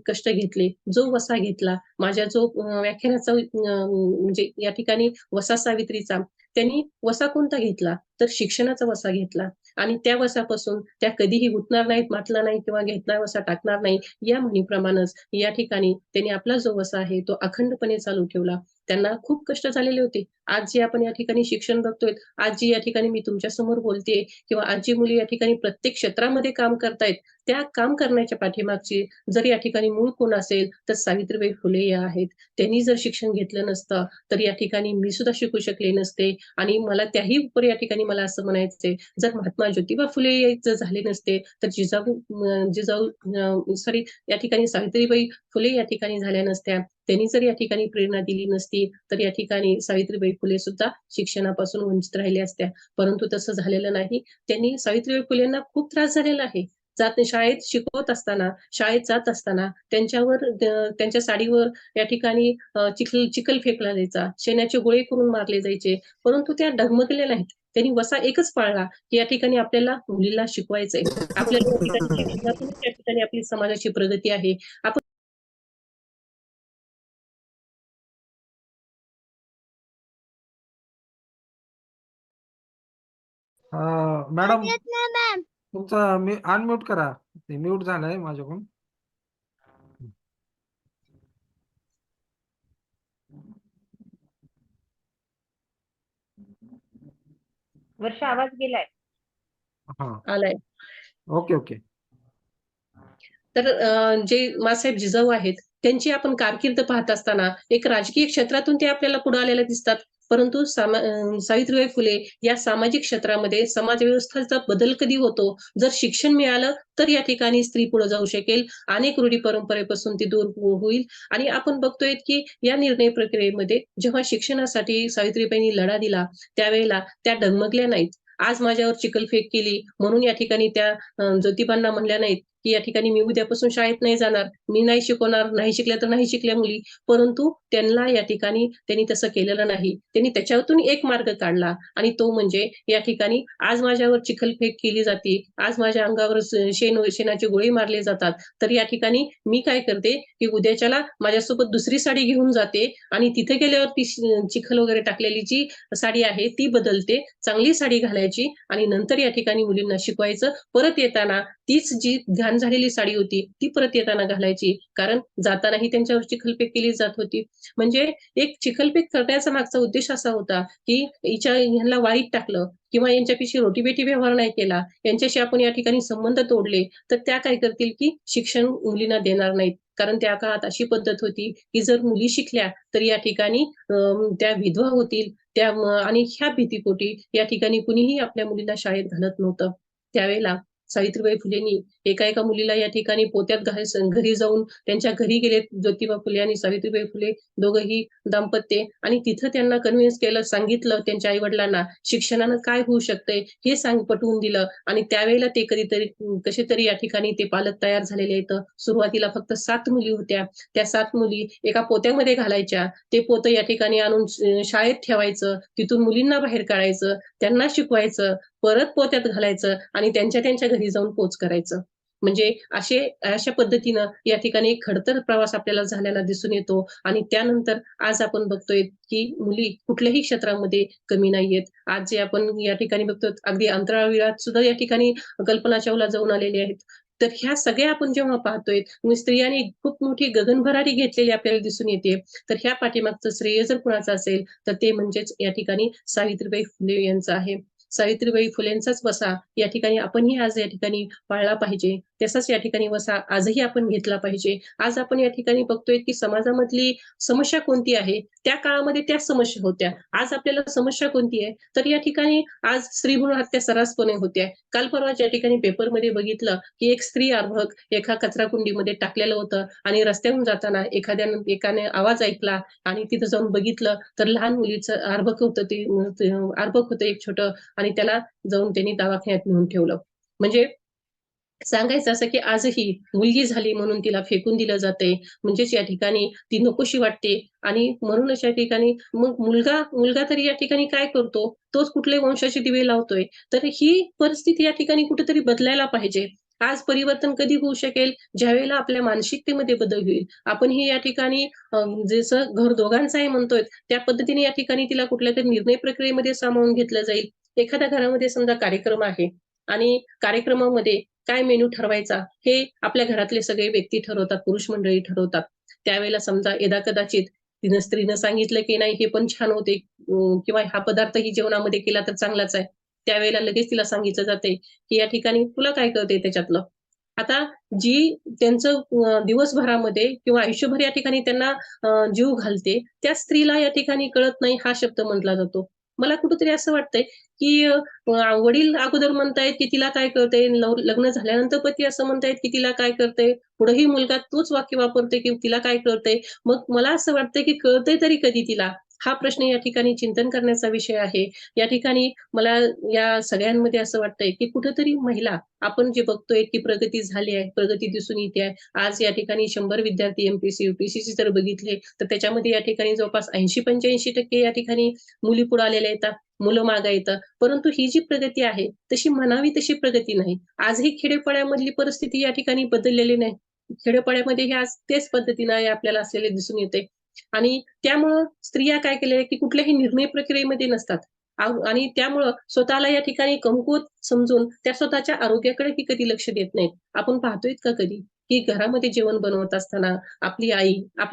कष्ट घेतले, जो वसा घेतला, माझ्या जो व्याख्यानाचा म्हणजे या ठिकाणी वसा सावित्रीचा, त्यांनी वसा कोणता घेतला? तर शिक्षणाचा वसा घेतला आणि त्या वसापासून त्या कधीही उठणार नाहीत, मातला नाही किंवा घेतला वसा टाकणार नाही, या म्हणीप्रमाणेच या ठिकाणी त्यांनी आपला जो वसा आहे, तो अखंडपणे चालू ठेवला. त्यांना खूप कष्ट झालेले होते. आज जे आपण या ठिकाणी शिक्षण बघतोय, आज जी या ठिकाणी मी तुमच्यासमोर बोलतेय किंवा आज जी मुली या ठिकाणी प्रत्येक क्षेत्रामध्ये काम करतायत, त्या काम करण्याच्या पाठीमागची जर या ठिकाणी मूळ कोण असेल, तर सावित्रीबाई फुले या आहेत. त्यांनी जर शिक्षण घेतलं नसतं, तर या ठिकाणी मी सुद्धा शिकू शकले नसते आणि मला त्याही उपर या ठिकाणी मला असं म्हणायचंय, जर महात्मा ज्योतिबा फुले जर झाले नसते, तर जिजाऊ सॉरी या ठिकाणी सावित्रीबाई फुले या ठिकाणी झाल्या नसत्या. त्यांनी जर या ठिकाणी प्रेरणा दिली नसती, तर या ठिकाणी सावित्रीबाई फुले सुद्धा शिक्षणापासून वंचित राहिल्या असत्या. परंतु तसं झालेलं नाही. त्यांनी सावित्रीबाई फुलेंना खूप त्रास झालेला आहे. शाळेत शिकवत असताना, शाळेत जात असताना त्यांच्यावर त्यांच्या साडीवर या ठिकाणी चिखल फेकला जायचा. शेणाचे गोळे करून मारले जायचे. परंतु त्या डगमगल्या नाहीत. त्यांनी वसा एकच पाळला, की या ठिकाणी आपल्याला मुलीला शिकवायचंय. आपल्याला या ठिकाणी शिक्षणातूनच या ठिकाणी आपली समाजाची प्रगती आहे. आपण मॅडम तुमचा मी अनम्यूट करा, ते म्यूट झालंय माझ्याकडून. वर्ष आवाज गेलाय. हा, आलाय. Okay okay. तर जे मासाहेब जिजाऊ आहेत, त्यांची आपण कारकीर्द पाहत असताना एक राजकीय क्षेत्रातून ते आपल्याला पुढे आलेले दिसतात. परंतु सावित्रीबाई फुले या सामाजिक क्षेत्रामध्ये समाज व्यवस्थेचा बदल कधी होतो? जर शिक्षण मिळालं तर या ठिकाणी स्त्री पुढे जाऊ शकेल. अनेक रूढी परंपरेपासून ती दूर होईल आणि आपण बघतोय की या निर्णय प्रक्रियेमध्ये जेव्हा शिक्षणासाठी सावित्रीबाईंनी लढा दिला, त्यावेळेला त्या डगमगल्या नाहीत. आज माझ्यावर चिखलफेक केली म्हणून या ठिकाणी त्या ज्योतिबांना म्हणल्या नाहीत, की या ठिकाणी मी उद्यापासून शाळेत नाही जाणार, मी नाही शिकवणार, नाही शिकल्या तर नाही शिकल्या मुली. परंतु त्यांना या ठिकाणी त्यांनी तसं केलेलं नाही. त्यांनी त्याच्यातून एक मार्ग काढला आणि तो म्हणजे या ठिकाणी आज माझ्यावर चिखलफेक केली जाते, आज माझ्या अंगावर शेणाचे गोळे मारले जातात. तर या ठिकाणी मी काय करते, की उद्याच्याला माझ्यासोबत दुसरी साडी घेऊन जाते आणि तिथे गेल्यावर ती चिखल वगैरे टाकलेली जी साडी आहे ती बदलते, चांगली साडी घालायची आणि नंतर या ठिकाणी मुलींना शिकवायचं. परत येताना तीच जी घाण झालेली साडी होती, ती परत येताना घालायची. कारण जातानाही त्यांच्यावर चिखलफेक केली जात होती. म्हणजे एक चिखलफेक करण्याचा मागचा उद्देश असा होता, की ह्यांना वाईट टाकलं किंवा यांच्यापाशी रोटीबेटी व्यवहार नाही केला, यांच्याशी आपण या ठिकाणी संबंध तोडले, तर त्या काय करतील, की शिक्षण मुलींना देणार नाहीत. कारण त्या काळात अशी पद्धत होती, की जर मुली शिकल्या तर या ठिकाणी त्या विधवा होतील. आणि ह्या भीतीपोटी या ठिकाणी कुणीही आपल्या मुलीला शाळेत घालत नव्हतं. त्यावेळेला सावित्रीबाई फुलेंनी एका मुलीला या ठिकाणी पोत्यात घरी जाऊन त्यांच्या घरी गेले ज्योतिबा फुले आणि सावित्रीबाई फुले दोघंही दाम्पत्य आणि तिथं त्यांना कन्व्हिन्स केलं, सांगितलं त्यांच्या आई-वडिलांना शिक्षणानं काय होऊ शकतंय हे पटवून दिलं आणि त्यावेळेला ते कसे तरी या ठिकाणी ते पालक तयार झालेले आहेत. सुरुवातीला फक्त 7 मुली होत्या. त्या 7 मुली एका पोत्यामध्ये घालायच्या. ते पोतं या ठिकाणी आणून शाळेत ठेवायचं. तिथून मुलींना बाहेर काढायचं, त्यांना शिकवायचं, परत पोत्यात घालायचं आणि त्यांच्या घरी जाऊन पोच करायचं. म्हणजे अशा पद्धतीनं या ठिकाणी एक खडतर प्रवास आपल्याला झालेला दिसून येतो आणि त्यानंतर आज आपण बघतोय, की मुली कुठल्याही क्षेत्रामध्ये कमी नाहीयेत. आज जे आपण या ठिकाणी बघतो अगदी अंतराळवीरात सुद्धा या ठिकाणी कल्पना चावला जाऊन आलेली आहेत. तर ह्या सगळ्या आपण जेव्हा पाहतोय, स्त्रियांनी खूप मोठी गगनभरारी घेतलेली आपल्याला दिसून येते. तर ह्या पाठीमागचं श्रेय जर कुणाचं असेल, तर ते म्हणजेच या ठिकाणी सावित्रीबाई फुले यांचं आहे. सावित्रीबाई फुलेंचाच वसा या ठिकाणी आपणही आज या ठिकाणी पाळला पाहिजे. तसाच या ठिकाणी वसा आजही आपण घेतला पाहिजे. आज आपण या ठिकाणी बघतोय की समाजामधली समस्या कोणती आहे, त्या काळामध्ये त्या समस्या होत्या. आज आपल्याला समस्या कोणती आहे, तर या ठिकाणी आज स्त्रीभ्रूण हत्या सर्रासपणे होते आहे. काल परवाच या ठिकाणी पेपरमध्ये बघितलं की एक स्त्री अर्भक एका कचराकुंडीमध्ये टाकलेलं होतं आणि रस्त्यावरून जाताना एकाने आवाज ऐकला आणि तिथं जाऊन बघितलं तर लहान मुलीचं अर्भक होतं ते अर्भक होतं एक छोटं आणि त्याला जाऊन त्यांनी दवाखान्यात नेऊन ठेवलं. म्हणजे सांगायचं असं की आजही मुलगी झाली म्हणून तिला फेकून दिलं जातंय. म्हणजेच या ठिकाणी ती नकोशी वाटते आणि म्हणूनच या ठिकाणी मग मुलगा तरी या ठिकाणी काय करतो? तोच कुठले वंशाचे दिवे लावतोय. तर ही परिस्थिती या ठिकाणी कुठेतरी बदलायला पाहिजे. आज परिवर्तन कधी होऊ शकेल? ज्यावेळेला आपल्या मानसिकतेमध्ये बदल होईल. आपणही या ठिकाणी जसं घर दोघांचं आहे म्हणतोय, त्या पद्धतीने या ठिकाणी तिला कुठल्यातरी निर्णय प्रक्रियेमध्ये सामावून घेतलं जाईल. एखाद्या घरामध्ये समजा कार्यक्रम आहे आणि कार्यक्रमामध्ये काय मेनू ठरवायचा हे आपल्या घरातले सगळे व्यक्ती ठरवतात, पुरुष मंडळी ठरवतात. त्यावेळेला समजा यदाकदाचित स्त्रीनं सांगितलं की नाही हे पण छान होते किंवा हा पदार्थही जेवणामध्ये केला तर चांगलाच आहे. त्यावेळेला लगेच तिला सांगितलं जाते, की या ठिकाणी तुला काय कळतंय त्याच्यातलं? आता जी त्यांचं दिवसभरामध्ये किंवा आयुष्यभर या ठिकाणी त्यांना जीव घालते, त्या स्त्रीला या ठिकाणी कळत नाही हा शब्द म्हटला जातो. मला कुठेतरी असं वाटतंय, की वडील अगोदर म्हणतायत, की तिला काय कळतंय? लग्न झाल्यानंतर पती असं म्हणतायत, की तिला काय कळतंय? पुढेही मुलगा तोच वाक्य वापरतोय, की तिला काय कळतंय? मग मला असं वाटतंय, की कळतंय तरी कधी तिला? हा प्रश्न या ठिकाणी चिंतन करण्याचा विषय आहे. या ठिकाणी मला या सगळ्यांमध्ये असं वाटतंय, की कुठेतरी महिला आपण जे बघतोय, की प्रगती झाली आहे, प्रगती दिसून येते आहे. आज या ठिकाणी 100 विद्यार्थी एम-पी-एस-सी, यू-पी-एस-सीचे जर बघितले, तर त्याच्यामध्ये या ठिकाणी जवळपास 80-85% या ठिकाणी मुली पुढे आलेल्या आहेत. मुलं मागे येतात. परंतु ही जी प्रगती आहे, तशी म्हणावी तशी प्रगती नाही. आजही खेड्यापाड्यामधली परिस्थिती या ठिकाणी बदललेली नाही. खेड्यापाड्यामध्ये हे आज तेच पद्धतीनं आपल्याला असलेले दिसून येते. आणि त्यामुळं स्त्रिया काय केलंय, की कुठल्याही निर्णय प्रक्रियेमध्ये नसतात. आणि त्यामुळं स्वतःला या ठिकाणी कमकुवत समजून त्या स्वतःच्या आरोग्याकडेही कधी लक्ष देत नाहीत. आपण पाहतोय का कधी, की घरामध्ये जेवण बनवत असताना आपल्या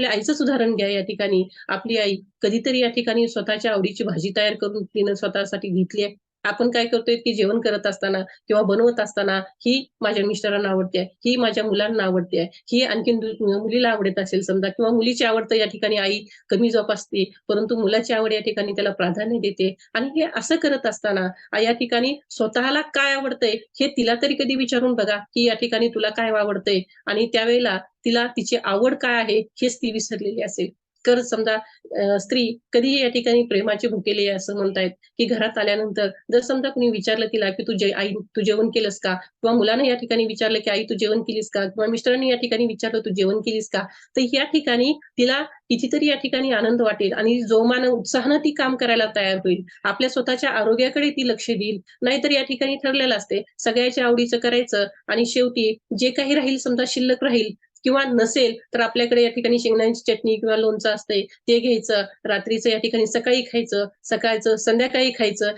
आईचंच उदाहरण घ्या या ठिकाणी. आपली आई कधीतरी या ठिकाणी स्वतःच्या आवडीची भाजी तयार करून तिनं स्वतःसाठी घेतली आहे. आपण काय करतोय, की जेवण करत असताना किंवा बनवत असताना, ही माझ्या मिस्टरांना आवडते आहे, ही माझ्या मुलांना आवडते आहे, ही आणखीन मुलीला आवडत असेल समजा किंवा मुलीची आवड तर या ठिकाणी आई कमी जोपासते, परंतु मुलाची आवड या ठिकाणी त्याला प्राधान्य देते आणि हे असं करत असताना या ठिकाणी स्वतःला काय आवडतंय, हे तिला तरी कधी विचारून बघा, की या ठिकाणी तुला काय आवडतंय आणि त्यावेळेला तिला तिची आवड काय आहे, हेच ती विसरलेली असेल. तर समजा स्त्री कधीही या ठिकाणी प्रेमाची भुकेली आहे असं म्हणतायत, की घरात आल्यानंतर जर समजा कुणी विचारलं तिला, की आई तू जेवण केलंस का? किंवा मुलानं या ठिकाणी विचारलं, की आई तू जेवण केलीस का? किंवा मिस्टरांनी या ठिकाणी विचारलं, तू जेवण केलीस का? तर या ठिकाणी तिला कितीतरी या ठिकाणी आनंद वाटेल आणि जोमानं, उत्साहानं ती काम करायला तयार होईल. आपल्या स्वतःच्या आरोग्याकडे ती लक्ष देईल. नाहीतर या ठिकाणी ठरलेलं असते, सगळ्याच्या आवडीचं करायचं आणि शेवटी जे काही राहील समजा शिल्लक राहील किंवा नसेल, तर आपल्याकडे या ठिकाणी शेंगदाण्याची चटणी किंवा लोणचं असतंय, ते घ्यायचं. रात्रीचं या ठिकाणी सकाळी खायचं, सकाळचं संध्याकाळी खायचं.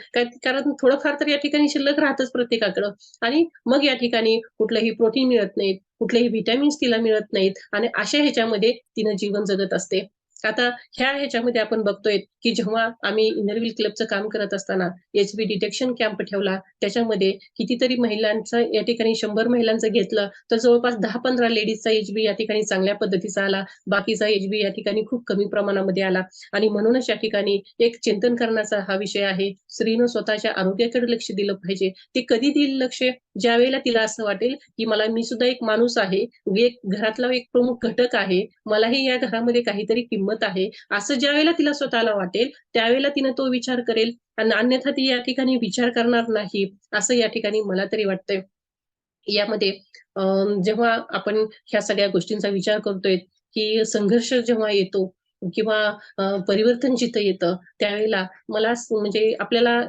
कारण थोडंफार तर या ठिकाणी शिल्लक राहतच प्रत्येकाकडं आणि मग या ठिकाणी कुठलंही प्रोटीन मिळत नाहीत, कुठलेही व्हिटॅमिन्स तिला मिळत नाहीत आणि अशा ह्याच्यामध्ये तिनं जीवन जगत असते. आता ह्याच्यामध्ये आपण बघतोय, की जेव्हा आम्ही इनर व्हील क्लबचं काम करत असताना एच-बी डिटेक्शन कॅम्प ठेवला. त्याच्यामध्ये कितीतरी महिलांचं या ठिकाणी 100 महिलांचं घेतलं, तर जवळपास 10-15 लेडीजचा एच-बी या ठिकाणी चांगल्या पद्धतीचा आला. बाकीचा एच-बी या ठिकाणी खूप कमी प्रमाणामध्ये आला आणि म्हणूनच या ठिकाणी एक चिंतन करण्याचा हा विषय आहे. स्त्रीनं स्वतःच्या आरोग्याकडे लक्ष दिलं पाहिजे. ते कधी देईल लक्ष? ज्यावेळेला तिला असं वाटेल, की मी सुद्धा एक माणूस आहे, एक घरातला एक प्रमुख घटक आहे. मलाही या घरामध्ये काहीतरी किंमत आहे. असं ज्यावेळेला तिला स्वतःला वाटेल, त्यावेळेला तिनं तो विचार करेल आणि अन्यथा ती या ठिकाणी विचार करणार नाही, असं या ठिकाणी मला तरी वाटतंय. यामध्ये अ, जेव्हा आपण ह्या सगळ्या गोष्टींचा विचार करतोय, की संघर्ष जेव्हा येतो किंवा परिवर्तन जिथं येतं, त्यावेळेला मला म्हणजे आपल्याला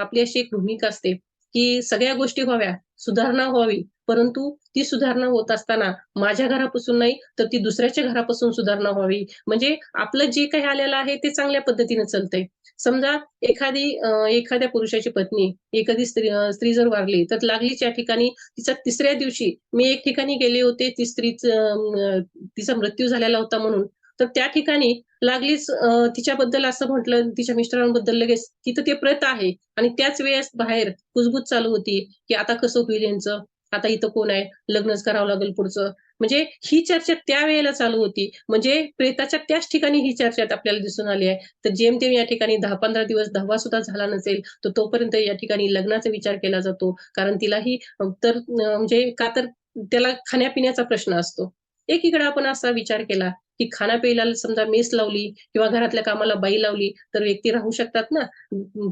आपली अशी एक भूमिका असते, की सगळ्या गोष्टी व्हाव्या, सुधारणा व्हावी, परंतु ती सुधारणा होत असताना माझ्या घरापासून नाही, तर ती दुसऱ्याच्या घरापासून सुधारणा व्हावी. म्हणजे आपलं जे काही आलेलं आहे ते चांगल्या पद्धतीने चालतंय. समजा एखाद्या पुरुषाची पत्नी, एखादी स्त्री जर वारली, तर लागलीच या ठिकाणी तिचा 3ऱ्या दिवशी मी एक ठिकाणी गेले होते, तिचा मृत्यू झालेला होता म्हणून. तर त्या ठिकाणी लागलीच तिच्याबद्दल असं म्हटलं, तिच्या मिस्टरांबद्दल लगेच तिथं ते प्रत आहे आणि त्याच वेळेस बाहेर कुजबूज चालू होती, की आता कसं होईल यांचं? आता इथं कोण आहे, लग्नच करावं लागेल पुढचं. म्हणजे ही चर्चा त्यावेळेला चालू होती. म्हणजे प्रेताच्या त्याच ठिकाणी ही चर्चा आपल्याला दिसून आली आहे. तर जेमतेम या ठिकाणी 10-15 दिवस 10वा सुद्धा झाला नसेल, तर तोपर्यंत या ठिकाणी लग्नाचा विचार केला जातो. कारण तिलाही म्हणजे का तर त्याला खाण्यापिण्याचा प्रश्न असतो. एकीकडे आपण असा विचार केला, की खाण्यापिण्याला समजा मेस लावली किंवा घरातल्या कामाला बाई लावली, तर व्यक्ती राहू शकतात ना.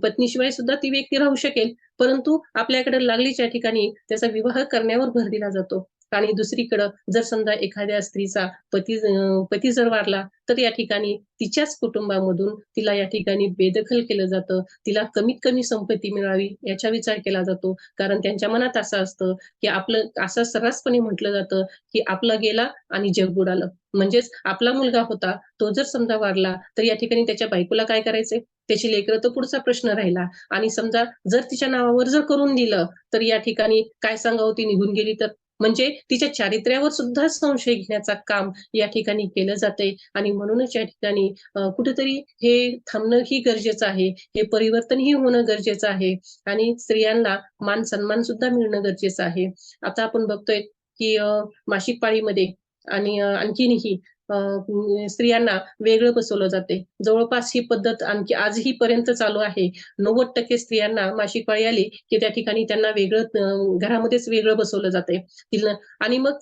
पत्नीशिवाय सुद्धा ती व्यक्ती राहू शकेल. परंतु आपल्याकडे लागलीच्या ठिकाणी त्याचा विवाह करण्यावर भर दिला जातो. आणि दुसरीकडं जर समजा एखाद्या स्त्रीचा पती जर वारला, तर या ठिकाणी तिच्याच कुटुंबामधून तिला या ठिकाणी बेदखल केलं जातं. तिला कमीत कमी संपत्ती मिळावी याचा विचार केला जातो. कारण त्यांच्या मनात असं असतं, की आपलं असं सर्रासपणे म्हटलं जातं, की आपलं गेला आणि जग बुडालं. म्हणजेच आपला मुलगा होता, तो जर समजा वारला, तर या ठिकाणी त्याच्या बायकोला काय करायचंय? त्याची लेकरं तर पुढचा प्रश्न राहिला. आणि समजा जर तिच्या नावावर जर करून दिलं, तर या ठिकाणी काय सांगावं ती निघून गेली तर? म्हणजे तिच्या चारित्र्यावर सुद्धा संशय घेण्याचं काम या ठिकाणी केलं जातंय आणि म्हणूनच या ठिकाणी कुठेतरी हे थांबणंही गरजेचं आहे. हे परिवर्तनही होणं गरजेचं आहे आणि स्त्रियांना मान-सन्मान सुद्धा मिळणं गरजेचं आहे. आता आपण बघतोय, की मासिक पाळीमध्ये आणि आणखीनही स्त्रियांना वेगळं बसवलं जाते. जवळपास ही पद्धत आणखी आजही पर्यंत चालू आहे. 90% स्त्रियांना मासिक पाळी आली, की त्या ठिकाणी त्यांना वेगळं घरामध्येच वेगळं बसवलं जातंय. तिला आणि मग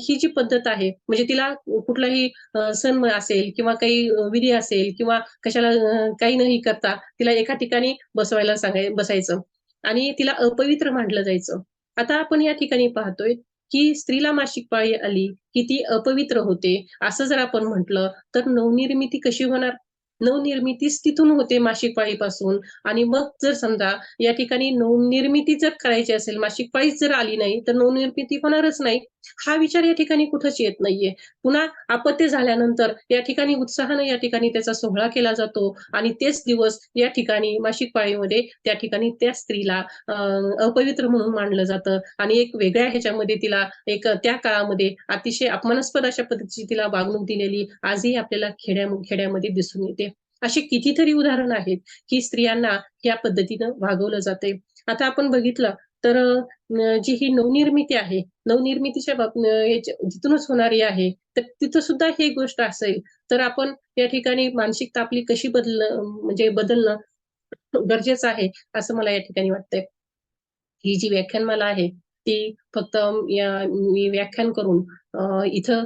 ही जी पद्धत आहे म्हणजे तिला कुठलाही सण असेल किंवा काही विधी असेल किंवा कशाला काही नाही करता तिला एका ठिकाणी बसायचं आणि तिला अपवित्र मानलं जायचं. आता आपण या ठिकाणी पाहतोय, की स्त्रीला मासिक पाळी आली, की ती अपवित्र होते. असं जर आपण म्हटलं, तर नवनिर्मिती कशी होणार? नवनिर्मितीच तिथून होते मासिक पाळीपासून आणि मग जर समजा या ठिकाणी नवनिर्मिती जर करायची असेल, मासिक पाळीच जर आली नाही, तर नवनिर्मिती होणारच नाही. हा विचार या ठिकाणी कुठंच येत नाहीये. पुन्हा अपत्य झाल्यानंतर या ठिकाणी उत्साहाने या ठिकाणी त्याचा सोहळा केला जातो आणि तेच दिवस या ठिकाणी मासिक पाळीमध्ये त्या ठिकाणी त्या स्त्रीला अपवित्र म्हणून मानलं जातं आणि एक वेगळ्या ह्याच्यामध्ये तिला एक त्या काळामध्ये अतिशय अपमानास्पद अशा पद्धतीची तिला वागणूक दिलेली आजही आपल्याला खेड्यामध्ये दिसून येते. अशी कितीतरी उदाहरणं आहेत, की स्त्रियांना या पद्धतीनं वागवलं जातंय. आता आपण बघितलं तर जी ही नवनिर्मिती आहे, नवनिर्मितीच्या जिथूनच होणारी आहे, तर तिथं सुद्धा ही गोष्ट असेल, तर आपण या ठिकाणी मानसिकता आपली कशी म्हणजे बदलणं गरजेचं आहे, असं मला या ठिकाणी वाटतंय. ही जी व्याख्यानमाला आहे, ती फक्त मी व्याख्यान करून इथं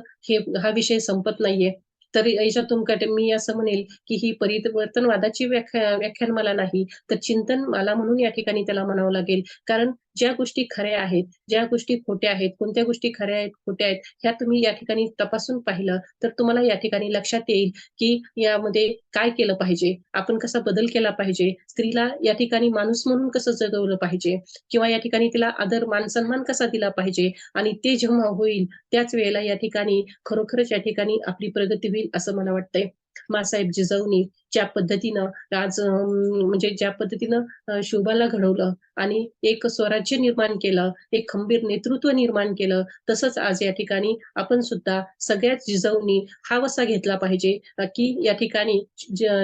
हा विषय संपत नाहीये. तर याच्यातून मी असं म्हणेल, की ही परिवर्तनवादाची व्याख्यानमाला नाही, तर चिंतनमाला म्हणून या ठिकाणी त्याला म्हणावं लागेल. कारण ज्या गोष्टी खऱ्या आहेत, ज्या गोष्टी खोट्या आहेत, कोणत्या गोष्टी खऱ्या आहेत, खोट्या आहेत, ह्या तुम्ही या ठिकाणी तपासून पाहिलं, तर तुम्हाला या ठिकाणी लक्षात येईल, की यामध्ये काय केलं पाहिजे, आपण कसा बदल केला पाहिजे, स्त्रीला या ठिकाणी माणूस म्हणून कसं जगवलं पाहिजे किंवा या ठिकाणी तिला आदर, मान-सन्मान कसा दिला पाहिजे आणि ते जेव्हा होईल त्याच वेळेला या ठिकाणी खरोखरच या ठिकाणी आपली प्रगती होईल असं मला वाटतंय. माँसाहेब जिजाऊनी ज्या पद्धतीनं आज म्हणजे ज्या पद्धतीनं शोभाला घडवलं आणि एक स्वराज्य निर्माण केलं, एक खंबीर नेतृत्व निर्माण केलं, तसंच आज या ठिकाणी आपण सुद्धा सगळ्याच जिजाऊनी हा वसा घेतला पाहिजे, की या ठिकाणी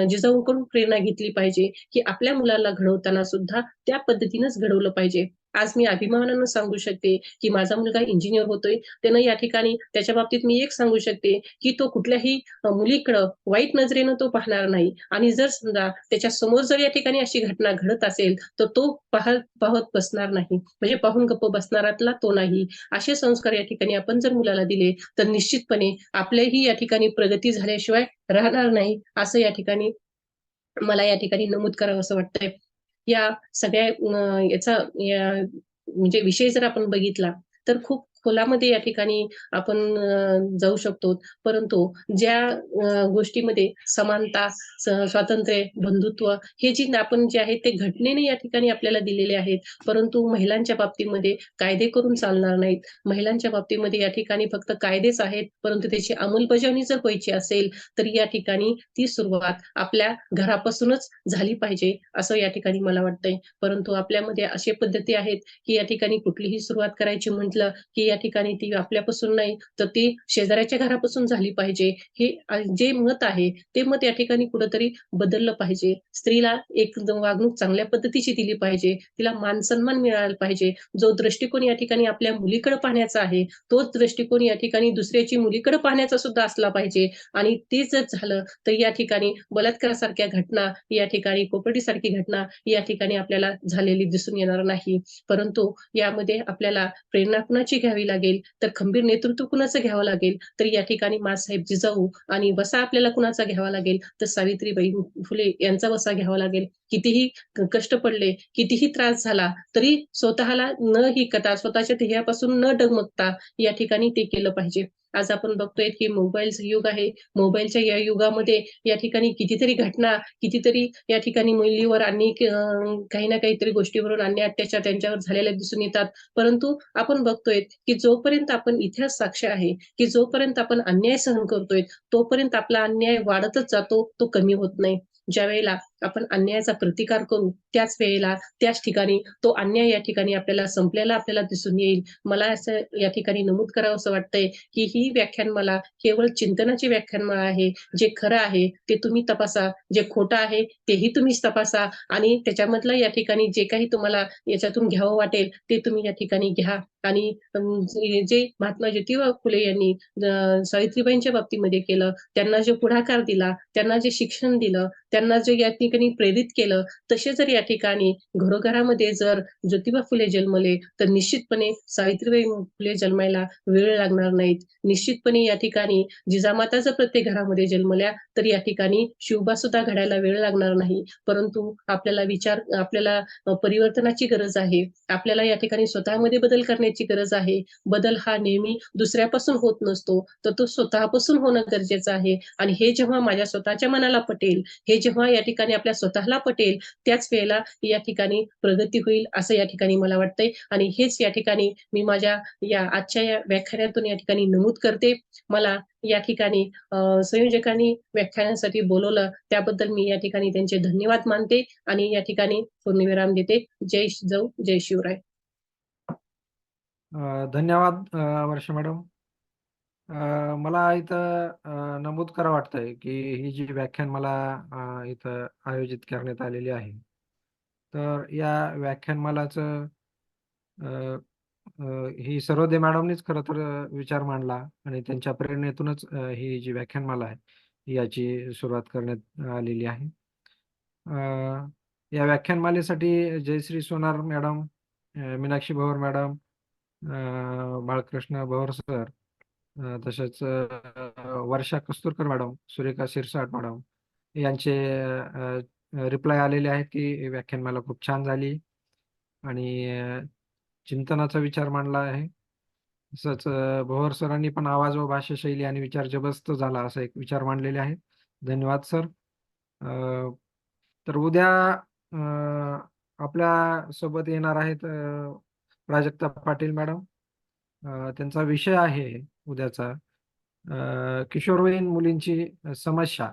जिजाऊकडून प्रेरणा घेतली पाहिजे, की आपल्या मुलाला घडवताना सुद्धा त्या पद्धतीनंच घडवलं पाहिजे. आज मी अभिमानानं सांगू शकते, की माझा मुलगा इंजिनिअर होतोय. त्यानं या ठिकाणी त्याच्या बाबतीत मी एक सांगू शकते, की तो कुठल्याही मुलीकडं वाईट नजरेनं तो पाहणार नाही आणि जर समजा त्याच्या समोर जर या ठिकाणी अशी घटना घडत असेल, तर तो पाहत बसणार नाही. म्हणजे पाहून गप्प बसणारातला तो नाही. असे संस्कार या ठिकाणी आपण जर मुलाला दिले, तर निश्चितपणे आपल्याही या ठिकाणी प्रगती झाल्याशिवाय राहणार नाही, असं या ठिकाणी मला या ठिकाणी नमूद करावंसं वाटतंय. या सगळ्या या म्हणजे विषय जर आपण बघितला, तर खूप खोलामध्ये या ठिकाणी आपण जाऊ शकतो. परंतु ज्या गोष्टीमध्ये समानता, स्वातंत्र्य, बंधुत्व हे आपण जे आहे ते घटनेने या ठिकाणी आपल्याला दिलेले आहेत. परंतु महिलांच्या बाबतीमध्ये कायदे करून चालणार नाहीत. महिलांच्या बाबतीमध्ये या ठिकाणी फक्त कायदेच आहेत, परंतु त्याची अंमलबजावणी जर व्हायची असेल, तर या ठिकाणी ती सुरुवात आपल्या घरापासूनच झाली पाहिजे, असं या ठिकाणी मला वाटतंय. परंतु आपल्यामध्ये अशा पद्धती आहेत, की या ठिकाणी कुठलीही सुरुवात करायची म्हटलं, की या ठिकाणी ती आपल्यापासून नाही तर ती शेजाऱ्याच्या घरापासून झाली पाहिजे. हे जे मत आहे ते मत या ठिकाणी कुठंतरी बदललं पाहिजे. स्त्रीला एक वागणूक चांगल्या पद्धतीची दिली पाहिजे. तिला मान-सन्मान मिळाला पाहिजे. जो दृष्टिकोन या ठिकाणी आपल्या मुलीकडे पाहण्याचा आहे, तोच दृष्टिकोन या ठिकाणी दुसऱ्याची मुलीकडे पाहण्याचा सुद्धा असला पाहिजे. आणि ते जर झालं तर या ठिकाणी बलात्कारासारख्या घटना, या ठिकाणी कोपर्डीसारखी घटना या ठिकाणी आपल्याला झालेली दिसून येणार नाही. परंतु यामध्ये आपल्याला प्रेरणा कुणाची घ्यावी लागेल, तर खंबीर नेतृत्व कुणाचं घ्यावं लागेल, तर या ठिकाणी माँसाहेब जिजाऊ आणि वसा आपल्याला कुणाचा घ्यावा लागेल, तर सावित्रीबाई फुले यांचा वसा घ्यावा लागेल. कितीही कष्ट पडले, कितीही त्रास झाला, तरी स्वतःला न ही करता, स्वतःच्या ध्येयापासून न डगमगता या ठिकाणी ते केलं पाहिजे. आज आपण बघतोय की मोबाईलचं युग आहे. मोबाईलच्या या युगामध्ये या ठिकाणी कितीतरी घटना, कितीतरी या ठिकाणी मुलीवर आणि काही ना काहीतरी गोष्टीवरून अन्याय अत्याचार त्यांच्यावर झालेले दिसून येतात. परंतु आपण बघतोय की जोपर्यंत आपण इतिहास साक्ष आहे, की जोपर्यंत आपण अन्याय सहन करतोय, तोपर्यंत आपला अन्याय वाढतच जातो, तो कमी होत नाही. ज्यावेळेला आपण अन्यायाचा प्रतिकार करू, त्याच वेळेला, त्याच ठिकाणी तो अन्याय या ठिकाणी आपल्याला संपलेला आपल्याला दिसून येईल. मला असं या ठिकाणी नमूद करावंसं वाटतंय, की ही व्याख्यानमाला केवळ चिंतनाची व्याख्यानमाला आहे. जे खरं आहे ते तुम्ही तपासा, जे खोटं आहे तेही तुम्हीच तपासा आणि त्याच्यामधलं या ठिकाणी जे काही तुम्हाला याच्यातून घ्यावं वाटेल, ते तुम्ही या ठिकाणी घ्या. आणि जे महात्मा ज्योतिबा फुले यांनी सावित्रीबाईंच्या बाबतीमध्ये केलं, त्यांना जो पुढाकार दिला, त्यांना जे शिक्षण दिलं, त्यांना जे या ठिकाणी प्रेरित केलं, तसे जर या ठिकाणी घरोघरामध्ये जर ज्योतिबा फुले जन्मले, तर निश्चितपणे सावित्रीबाई फुले जन्मायला वेळ लागणार नाहीत. निश्चितपणे या ठिकाणी जिजामाता जर प्रत्येक घरामध्ये जन्मल्या, तर या ठिकाणी शिवबा सुद्धा घडायला वेळ लागणार नाही. परंतु आपल्याला परिवर्तनाची गरज आहे. आपल्याला या ठिकाणी स्वतःमध्ये बदल करण्याची गरज आहे. बदल हा नेहमी दुसऱ्यापासून होत नसतो, तर तो स्वतःपासून होणं गरजेचं आहे. आणि हे जेव्हा माझ्या स्वतःच्या मनाला पटेल, हे जेव्हा या ठिकाणी आपल्या स्वतःला पटेल, त्याच वेळेला या ठिकाणी प्रगती होईल असं या ठिकाणी मला वाटतंय. आणि हेच या ठिकाणी मी माझ्या आजच्या या व्याख्यानातून या ठिकाणी नमूद करते. मला या ठिकाणी संयोजकांनी व्याख्यानासाठी बोलवलं त्याबद्दल मी या ठिकाणी त्यांचे धन्यवाद मानते आणि या ठिकाणी पूर्णविराम देते. जय जिजाऊ, जय शिवराय. धन्यवाद वर्षा मॅडम. मला इथं नमूद करावं वाटतंय की ही जी व्याख्यान मला इथं आयोजित करण्यात आलेली आहे, तर या व्याख्यानमालाचं ही सर्वोदय मॅडमनीच खरं तर विचार मांडला आणि त्यांच्या प्रेरणेतूनच ही जी व्याख्यानमाला आहे याची सुरुवात करण्यात आलेली आहे. या व्याख्यानमालेसाठी जयश्री सोनार मॅडम, मीनाक्षी भवर मॅडम, बाळकृष्ण भवर सर, तसेच वर्षा कस्तुरकर मॅडम, सुरेखा शिरसाट मॅडम यांचे रिप्लाय आलेले आहेत की व्याख्यानमाला खूप छान झाली आणि चिंतनाचा विचार मांडला आहे. तसंच भोवर सरांनी पण आवाज व भाषाशैली आणि विचार जबरदस्त झाला असा एक विचार मांडलेले आहेत. धन्यवाद सर. तर उद्या आपल्या सोबत येणार आहेत प्राजक्ता पाटील मॅडम. त्यांचा विषय आहे उद्याचा किशोरवयीन मुलींची समस्या,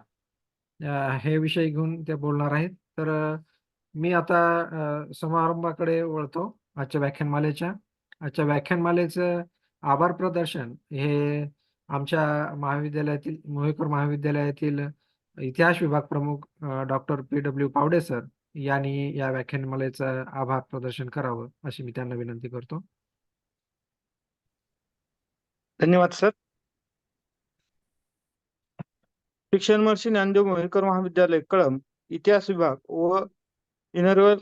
हे विषय घेऊन ते बोलणार आहेत. तर मी आता समारंभाकडे वळतो आजच्या व्याख्यानमालेच्या. आजच्या व्याख्यानमालेचं आभार प्रदर्शन हे आमच्या महाविद्यालयातील मोहेकर महाविद्यालयातील इतिहास विभाग प्रमुख डॉक्टर PW पावडे सर यांनी या व्याख्यानमालेचं आभार प्रदर्शन करावं अशी मी त्यांना विनंती करतो. धन्यवाद सर. शिक्षण महर्षी ज्ञानदेव मोहेकर महाविद्यालय कळंब इतिहास विभाग व इनरवल